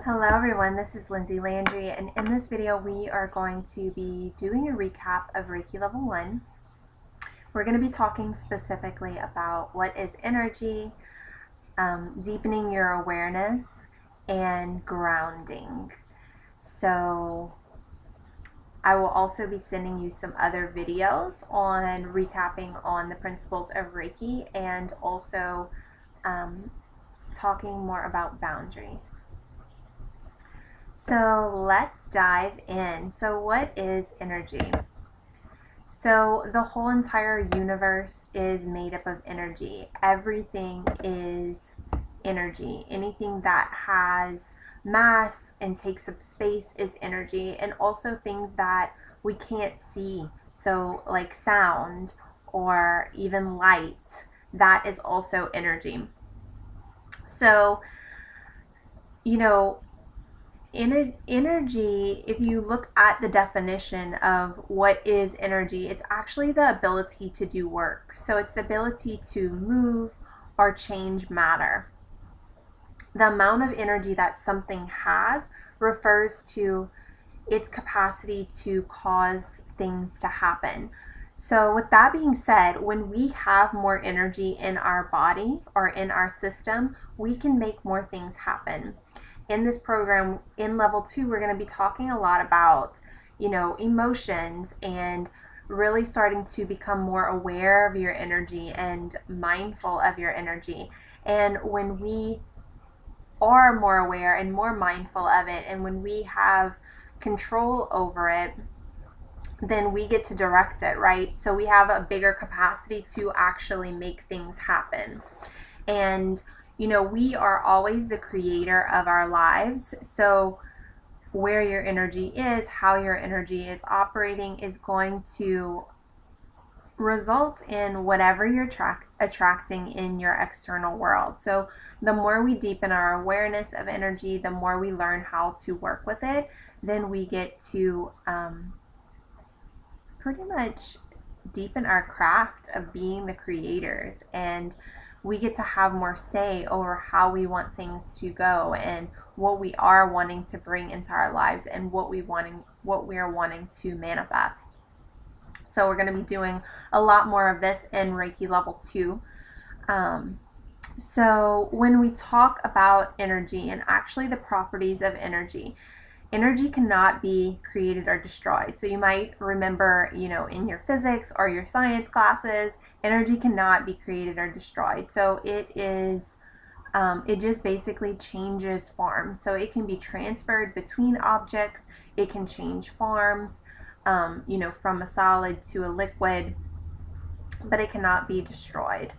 Hello everyone, this is Lindsay Landry, and in this video we are going to be doing a recap of Reiki Level 1. We're going to be talking specifically about what is energy, deepening your awareness, and grounding. So I will also be sending you some other videos on recapping on the principles of Reiki and also talking more about boundaries. So let's dive in. So what is energy? So the whole entire universe is made up of energy. Everything is energy. Anything that has mass and takes up space is energy, and also things that we can't see. So like sound or even light, that is also energy. So, energy, if you look at the definition of what is energy, it's actually the ability to do work. So it's the ability to move or change matter. The amount of energy that something has refers to its capacity to cause things to happen. So with that being said, when we have more energy in our body or in our system, we can make more things happen. In this program, in level 2, we're going to be talking a lot about, emotions and really starting to become more aware of your energy and mindful of your energy. And when we are more aware and more mindful of it, and when we have control over it, then we get to direct it, right? So we have a bigger capacity to actually make things happen. And we are always the creator of our lives. So where your energy is, how your energy is operating is going to result in whatever you're attracting in your external world. So the more we deepen our awareness of energy, the more we learn how to work with it, then we get to pretty much deepen our craft of being the creators, and we get to have more say over how we want things to go and what we are wanting to bring into our lives and what we are wanting to manifest. So we're going to be doing a lot more of this in Reiki Level 2. So when we talk about energy and actually the properties of energy, energy cannot be created or destroyed. So you might remember, in your physics or your science classes, energy cannot be created or destroyed. So it is, it just basically changes form. So it can be transferred between objects. It can change forms, from a solid to a liquid, but it cannot be destroyed.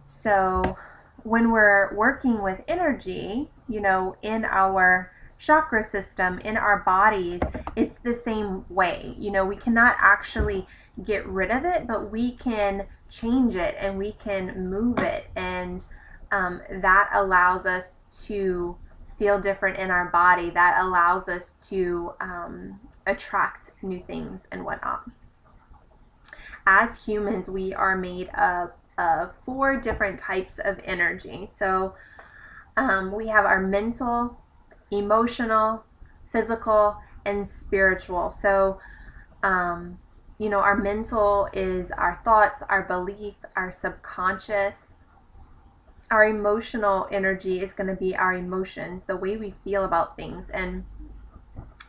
So when we're working with energy, in our chakra system, in our bodies, it's the same way. We cannot actually get rid of it, but we can change it and we can move it, and that allows us to feel different in our body. That allows us to attract new things and whatnot. As humans, we are made up of 4 different types of energy. So we have our mental, emotional, physical, and spiritual. So, our mental is our thoughts, our belief, our subconscious. Our emotional energy is going to be our emotions, the way we feel about things. And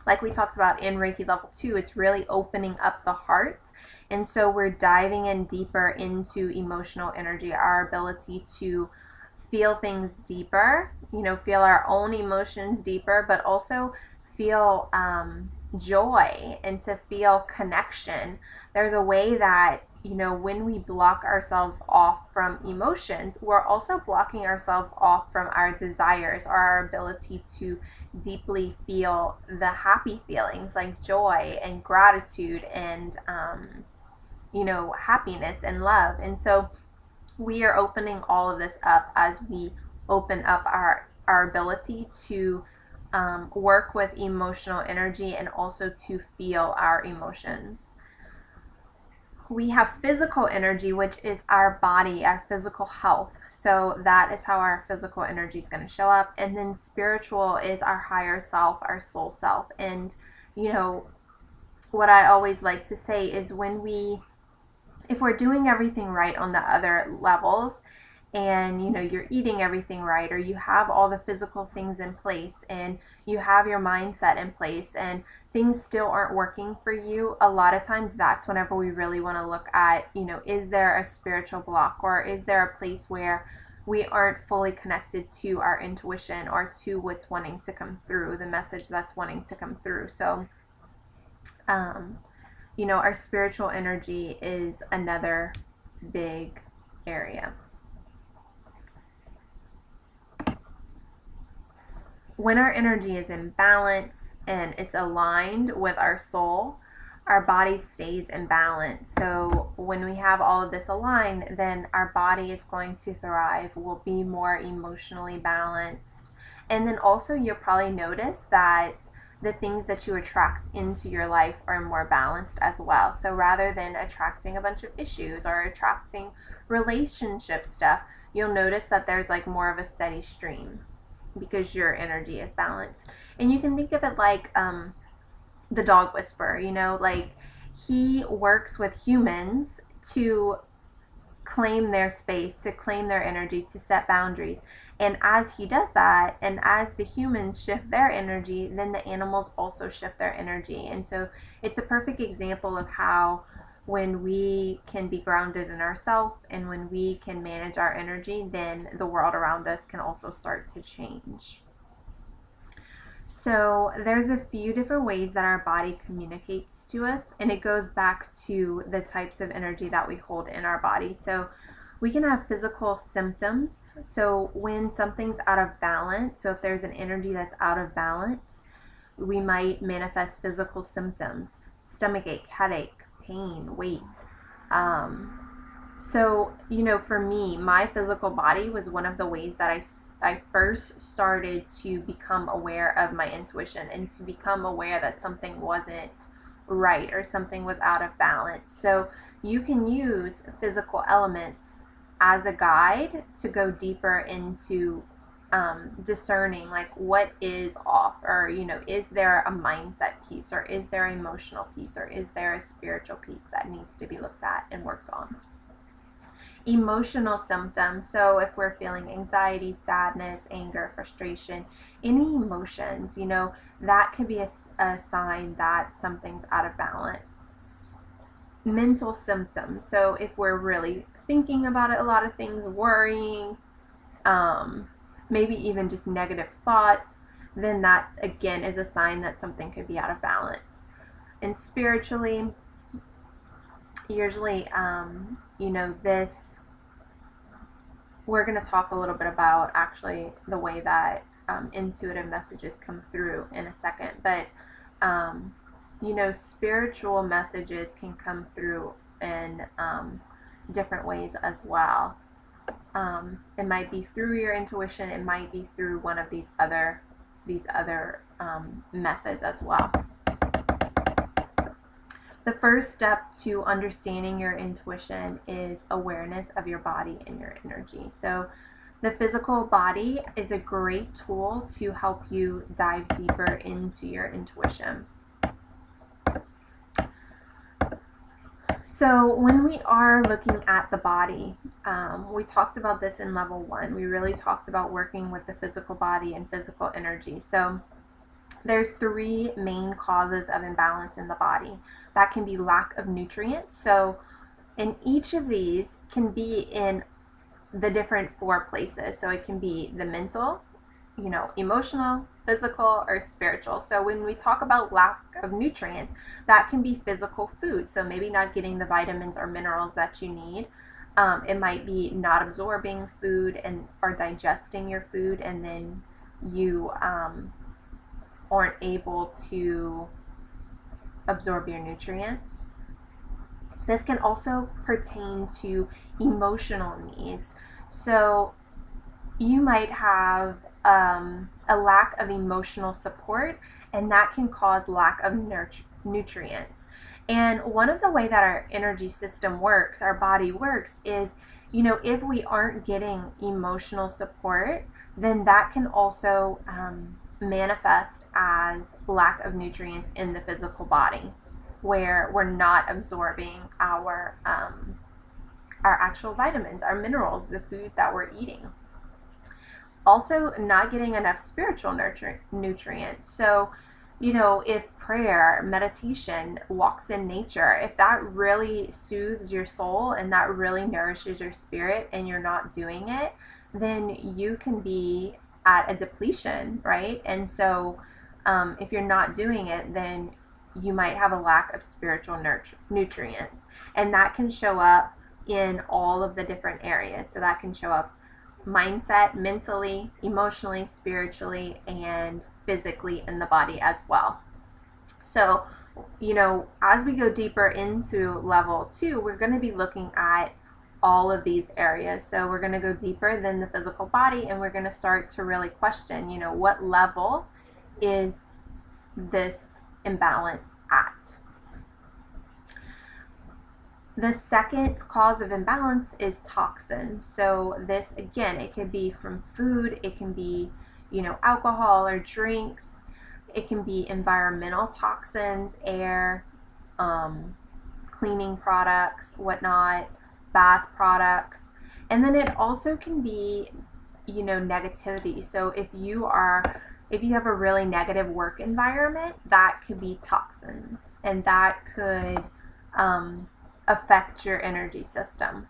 like we talked about in Reiki Level 2, it's really opening up the heart. And so we're diving in deeper into emotional energy, our ability to feel things deeper, feel our own emotions deeper, but also feel joy and to feel connection. There's a way that, when we block ourselves off from emotions, we're also blocking ourselves off from our desires or our ability to deeply feel the happy feelings like joy and gratitude and, happiness and love. And so we are opening all of this up as we open up our ability to work with emotional energy and also to feel our emotions. we have physical energy, which is our body, our physical health. So that is how our physical energy is going to show up. And then spiritual is our higher self, our soul self. And, you know, what I always like to say is if we're doing everything right on the other levels, and you know you're eating everything right, or you have all the physical things in place, and you have your mindset in place, and things still aren't working for you, a lot of times that's whenever we really want to look at, you know, is there a spiritual block, or is there a place where we aren't fully connected to our intuition or to what's wanting to come through, the message that's wanting to come through. So you know, our spiritual energy is another big area. When our energy is in balance and it's aligned with our soul, our body stays in balance. So when we have all of this aligned, then our body is going to thrive. We'll be more emotionally balanced. And then also you'll probably notice that the things that you attract into your life are more balanced as well. So rather than attracting a bunch of issues or attracting relationship stuff, you'll notice that there's like more of a steady stream because your energy is balanced. And you can think of it like the dog whisperer, you know, like he works with humans to claim their space, to claim their energy, to set boundaries. And as he does that, and as the humans shift their energy, then the animals also shift their energy. And so it's a perfect example of how when we can be grounded in ourselves and when we can manage our energy, then the world around us can also start to change. So there's a few different ways that our body communicates to us, and it goes back to the types of energy that we hold in our body. So we can have physical symptoms. So when something's out of balance, so if there's an energy that's out of balance, we might manifest physical symptoms: stomachache, headache, pain, weight. So, you know, for me, my physical body was one of the ways that I first started to become aware of my intuition and to become aware that something wasn't right or something was out of balance. So you can use physical elements as a guide to go deeper into discerning like what is off, or you know, is there a mindset piece, or is there an emotional piece, or is there a spiritual piece that needs to be looked at and worked on. Emotional symptoms, so if we're feeling anxiety, sadness, anger, frustration, any emotions, you know, that could be a sign that something's out of balance. Mental symptoms, so if we're really thinking about it, a lot of things, worrying, maybe even just negative thoughts, then that again is a sign that something could be out of balance. And spiritually, usually, you know, this, we're going to talk a little bit about actually the way that intuitive messages come through in a second. But, you know, spiritual messages can come through in different ways as well. It might be through your intuition. It might be through one of these other methods as well. The first step to understanding your intuition is awareness of your body and your energy. So the physical body is a great tool to help you dive deeper into your intuition. So when we are looking at the body, we talked about this in level 1. We really talked about working with the physical body and physical energy. So there's 3 main causes of imbalance in the body. That can be lack of nutrients. So in each of these can be in the different 4 places. So it can be the mental, you know, emotional, physical, or spiritual. So when we talk about lack of nutrients, that can be physical food. So maybe not getting the vitamins or minerals that you need. It might be not absorbing food or digesting your food, and then you aren't able to absorb your nutrients. This can also pertain to emotional needs. So you might have a lack of emotional support, and that can cause lack of nutrients. And one of the way that our energy system works, our body works, is, if we aren't getting emotional support, then that can also manifest as lack of nutrients in the physical body, where we're not absorbing our actual vitamins, our minerals, the food that we're eating. Also, not getting enough spiritual nutrients. So, if prayer, meditation, walks in nature, if that really soothes your soul and that really nourishes your spirit and you're not doing it, then you can be at a depletion, right? And so, if you're not doing it, then you might have a lack of spiritual nutrients. And that can show up in all of the different areas. So that can show up mindset, mentally, emotionally, spiritually, and physically in the body as well. So, as we go deeper into level 2, we're going to be looking at all of these areas. So we're going to go deeper than the physical body, and we're going to start to really question, what level is this imbalance at? The second cause of imbalance is toxins. So this, again, it could be from food, it can be, alcohol or drinks, it can be environmental toxins, air, cleaning products, whatnot, bath products. And then it also can be, negativity. So if you have a really negative work environment, that could be toxins, and that could affect your energy system.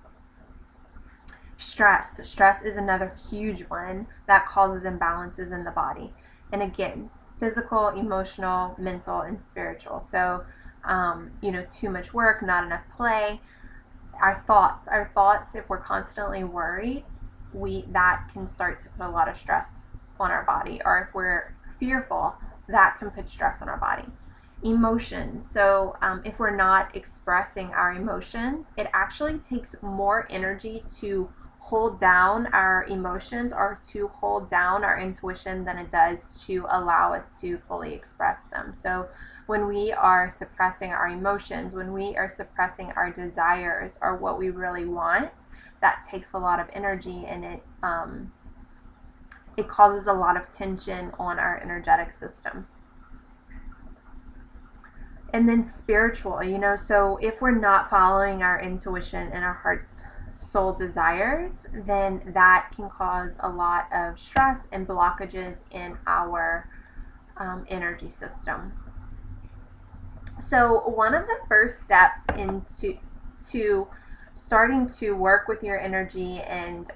Stress is another huge one that causes imbalances in the body. And again, physical, emotional, mental, and spiritual. So, too much work, not enough play. Our thoughts, if we're constantly worried, that can start to put a lot of stress on our body. Or if we're fearful, that can put stress on our body. Emotions. So if we're not expressing our emotions, it actually takes more energy to hold down our emotions or to hold down our intuition than it does to allow us to fully express them. So when we are suppressing our emotions, when we are suppressing our desires or what we really want, that takes a lot of energy, and it causes a lot of tension on our energetic system. And then spiritual, so if we're not following our intuition and our heart's soul desires, then that can cause a lot of stress and blockages in our energy system. So one of the first steps into starting to work with your energy and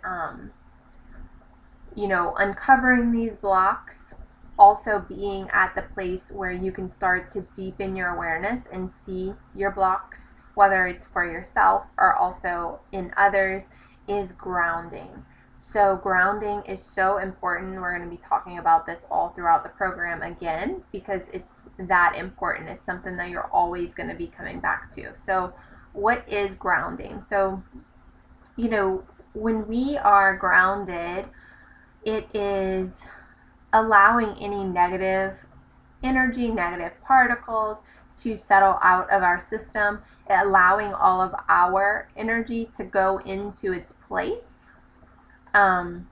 uncovering these blocks, also being at the place where you can start to deepen your awareness and see your blocks, whether it's for yourself or also in others, is grounding. So grounding is so important. We're going to be talking about this all throughout the program again, because it's that important. It's something that you're always going to be coming back to. So what is grounding? So, when we are grounded, it is allowing any negative energy, negative particles to settle out of our system, allowing all of our energy to go into its place, and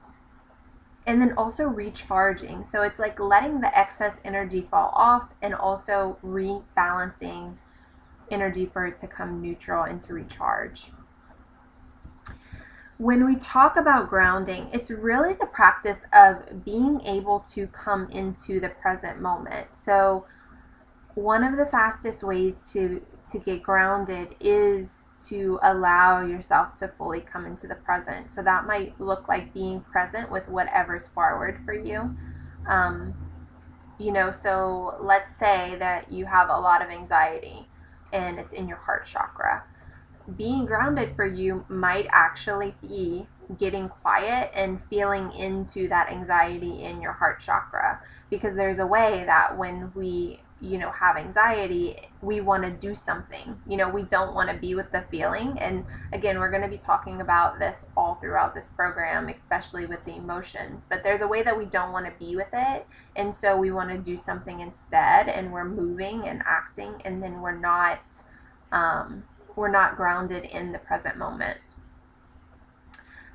then also recharging. So it's like letting the excess energy fall off and also rebalancing energy for it to come neutral and to recharge. When we talk about grounding, it's really the practice of being able to come into the present moment. So one of the fastest ways to get grounded is to allow yourself to fully come into the present. So that might look like being present with whatever's forward for you. So let's say that you have a lot of anxiety and it's in your heart chakra. Being grounded for you might actually be getting quiet and feeling into that anxiety in your heart chakra, because there's a way that when we have anxiety, we want to do something. We don't want to be with the feeling. And again, we're going to be talking about this all throughout this program, especially with the emotions. But there's a way that we don't want to be with it, and so we want to do something instead, and we're moving and acting, and then we're not we're not grounded in the present moment.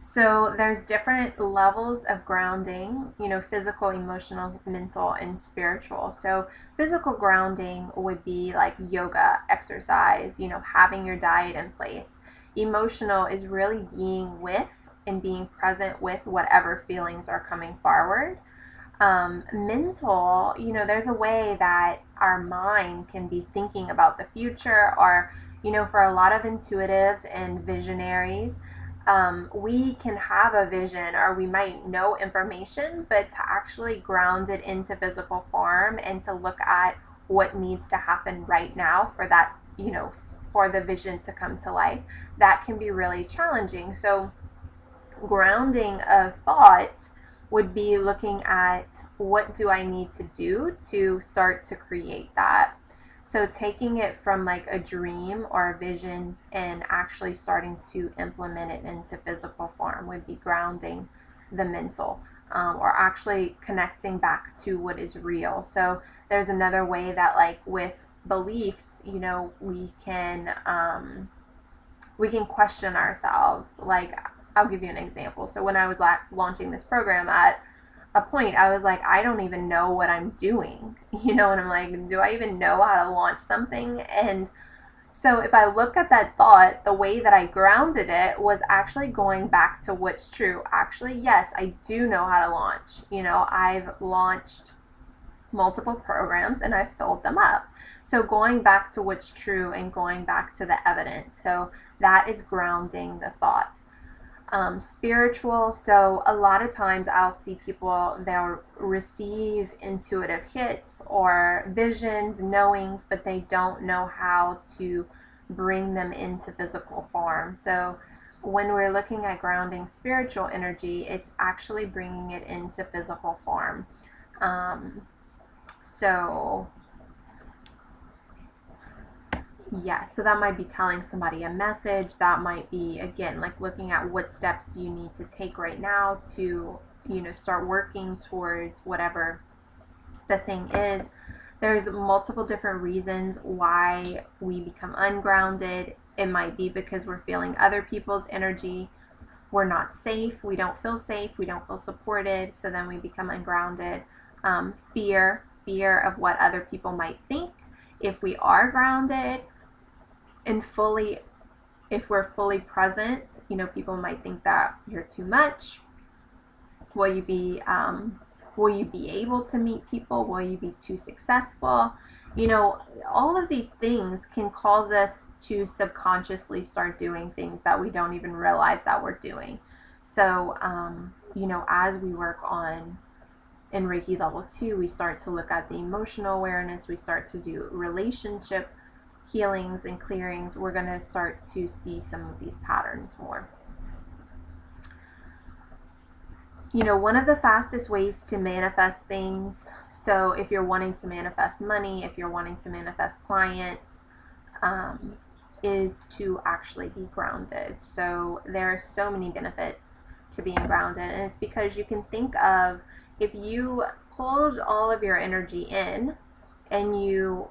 So there's different levels of grounding, physical, emotional, mental, and spiritual. So physical grounding would be like yoga, exercise, having your diet in place. Emotional is really being with and being present with whatever feelings are coming forward. Mental, there's a way that our mind can be thinking about the future, or, for a lot of intuitives and visionaries, we can have a vision, or we might know information, but to actually ground it into physical form and to look at what needs to happen right now for that, for the vision to come to life, that can be really challenging. So grounding a thought would be looking at, what do I need to do to start to create that? So taking it from like a dream or a vision and actually starting to implement it into physical form would be grounding the mental, or actually connecting back to what is real. So there's another way that, like with beliefs, we can question ourselves. Like, I'll give you an example. So when I was launching this program, at a point I was like, I don't even know what I'm doing, and I'm like, do I even know how to launch something? And so if I look at that thought, the way that I grounded it was actually going back to what's true. Actually, yes, I do know how to launch. I've launched multiple programs and I've filled them up. So going back to what's true and going back to the evidence. So that is grounding the thoughts. Spiritual, so a lot of times I'll see people, they'll receive intuitive hits or visions, knowings, but they don't know how to bring them into physical form. So when we're looking at grounding spiritual energy, it's actually bringing it into physical form. So so that might be telling somebody a message. That might be, again, like looking at what steps you need to take right now to, start working towards whatever the thing is. There's multiple different reasons why we become ungrounded. It might be because we're feeling other people's energy. We're not safe. We don't feel safe. We don't feel supported. So then we become ungrounded. Fear of what other people might think. If we are grounded and if we're fully present, people might think that you're too much. Will you be able to meet people? Will you be too successful? All of these things can cause us to subconsciously start doing things that we don't even realize that we're doing. So, as we work on in Reiki level 2, we start to look at the emotional awareness. We start to do relationship healings and clearings. We're going to start to see some of these patterns more. One of the fastest ways to manifest things, so if you're wanting to manifest money, if you're wanting to manifest clients, is to actually be grounded. So there are so many benefits to being grounded, and it's because you can think of, if you pulled all of your energy in and you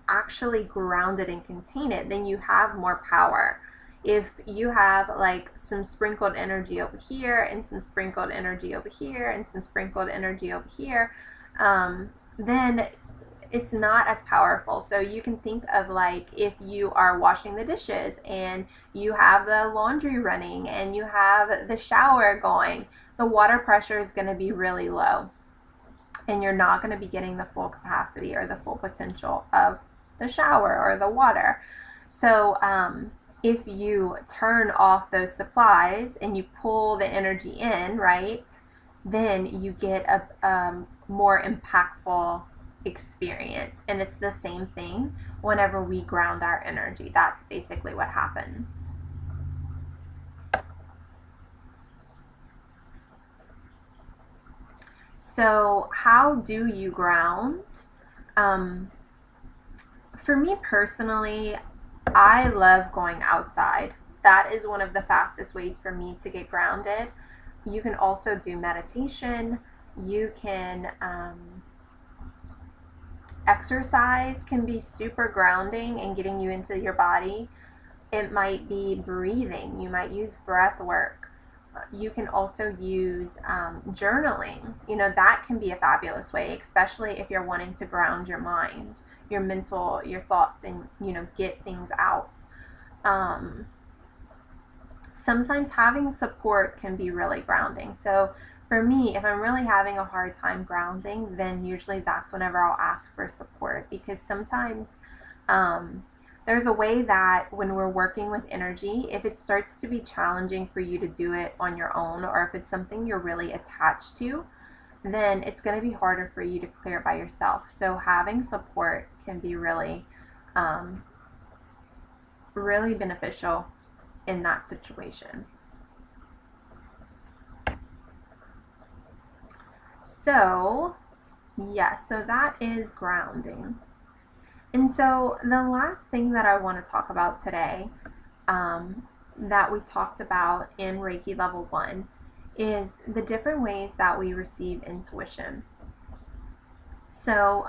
actually ground it and contain it, then you have more power. If you have like some sprinkled energy over here and some sprinkled energy over here and some sprinkled energy over here, then it's not as powerful. So you can think of, like, if you are washing the dishes and you have the laundry running and you have the shower going, the water pressure is going to be really low and you're not going to be getting the full capacity or the full potential of the shower or the water. So if you turn off those supplies and you pull the energy in, right, then you get a more impactful experience. And it's the same thing whenever we ground our energy. That's basically what happens. So how do you ground? For me personally, I love going outside. That is one of the fastest ways for me to get grounded. You can also do meditation. You can Exercise can be super grounding and getting you into your body. It might be breathing. You might use breath work. You can also use journaling. That can be a fabulous way, especially if you're wanting to ground your mind, your mental, your thoughts, and, get things out. Sometimes having support can be really grounding. So for me, if I'm really having a hard time grounding, then usually that's whenever I'll ask for support, because sometimes there's a way that when we're working with energy, if it starts to be challenging for you to do it on your own, or if it's something you're really attached to, then it's going to be harder for you to clear by yourself. So having support can be really, really beneficial in that situation. So, yes, so that is grounding. And so the last thing that I want to talk about today, that we talked about in Reiki level 1, is the different ways that we receive intuition. So,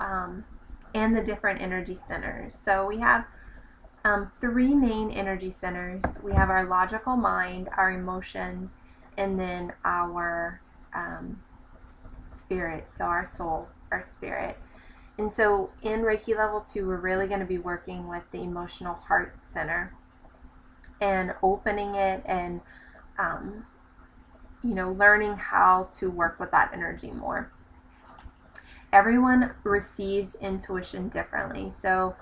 and the different energy centers. So we have 3 main energy centers. We have our logical mind, our emotions, and then our spirit, so our soul, our spirit. And so in Reiki level 2, we're really going to be working with the emotional heart center and opening it and, learning how to work with that energy more. Everyone receives intuition differently. So,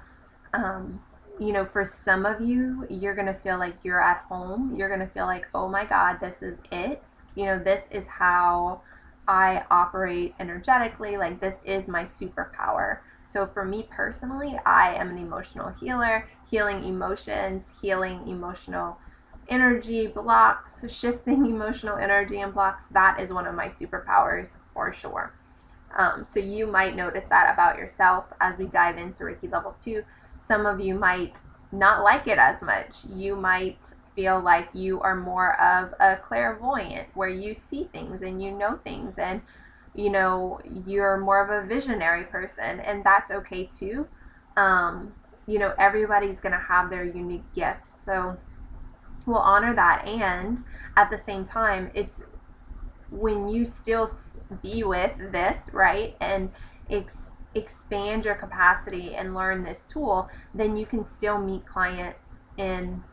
for some of you, you're going to feel like you're at home. You're going to feel like, oh my God, this is it. This is how I operate energetically. Like, this is my superpower. So for me personally, I am an emotional healer, healing emotions, healing emotional energy blocks, shifting emotional energy and blocks. That is one of my superpowers for sure. So you might notice that about yourself as we dive into Reiki level 2. Some of you might not like it as much. You might feel like you are more of a clairvoyant, where you see things and you know things, and you're more of a visionary person, and that's okay too. Everybody's gonna have their unique gifts, so we'll honor that. And at the same time, it's when you still be with this, right, and expand your capacity and learn this tool, then you can still meet clients in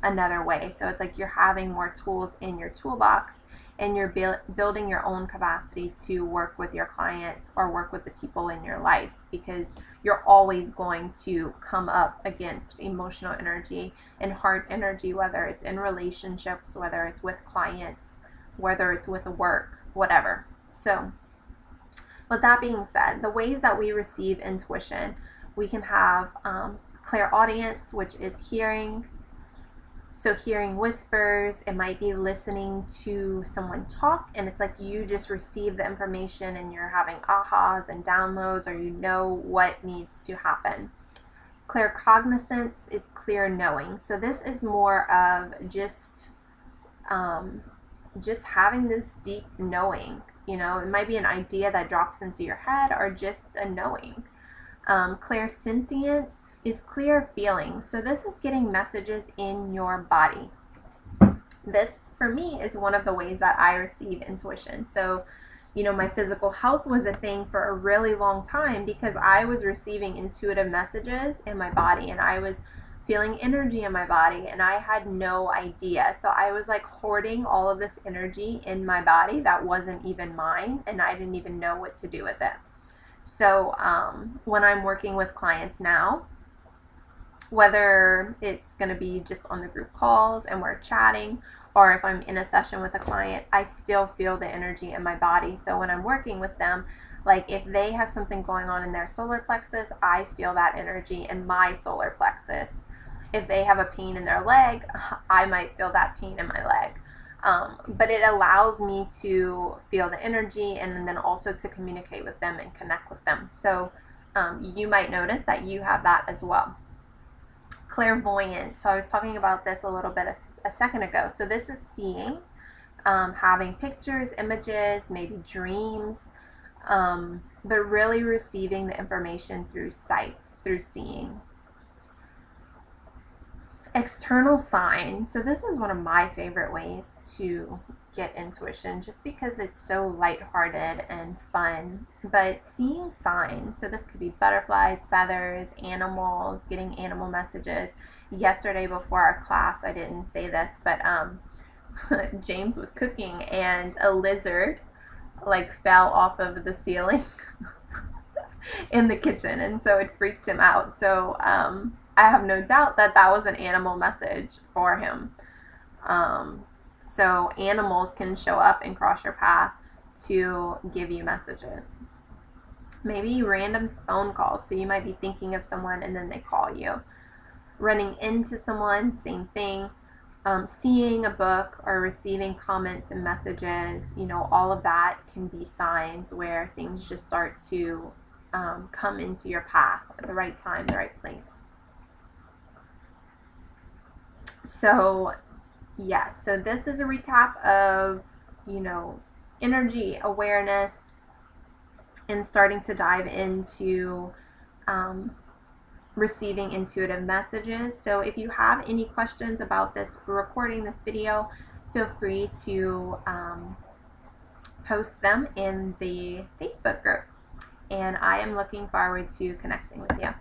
another way. So it's like you're having more tools in your toolbox, and you're building your own capacity to work with your clients or work with the people in your life, because you're always going to come up against emotional energy and heart energy, whether it's in relationships, whether it's with clients, whether it's with work, whatever. So with that being said, the ways that we receive intuition, we can have clairaudience, which is hearing. So hearing whispers, it might be listening to someone talk, and it's like you just receive the information and you're having ahas and downloads, or you know what needs to happen. Claircognizance is clear knowing. So this is more of just having this deep knowing. It might be an idea that drops into your head, or just a knowing. Clairsentience is clear feeling. So this is getting messages in your body. This, for me, is one of the ways that I receive intuition. So, my physical health was a thing for a really long time, because I was receiving intuitive messages in my body, and I was feeling energy in my body, and I had no idea. So I was like hoarding all of this energy in my body that wasn't even mine, and I didn't even know what to do with it. So when I'm working with clients now, whether it's going to be just on the group calls and we're chatting, or if I'm in a session with a client, I still feel the energy in my body. So when I'm working with them, like if they have something going on in their solar plexus, I feel that energy in my solar plexus. If they have a pain in their leg, I might feel that pain in my leg. But it allows me to feel the energy, and then also to communicate with them and connect with them. So you might notice that you have that as well. Clairvoyant. So I was talking about this a little bit a second ago. So this is seeing, having pictures, images, maybe dreams. but really receiving the information through sight, through seeing. External signs. So this is one of my favorite ways to get intuition, just because it's so lighthearted and fun. But seeing signs, so this could be butterflies, feathers, animals, getting animal messages. Yesterday before our class, I didn't say this, but James was cooking and a lizard like fell off of the ceiling in the kitchen, and so it freaked him out. So I have no doubt that that was an animal message for him. So animals can show up and cross your path to give you messages. Maybe random phone calls. So you might be thinking of someone and then they call you. Running into someone, same thing. Seeing a book or receiving comments and messages, all of that can be signs where things just start to come into your path at the right time, the right place. So, yes, so this is a recap of, energy awareness and starting to dive into receiving intuitive messages. So if you have any questions about this recording, this video, feel free to post them in the Facebook group. And I am looking forward to connecting with you.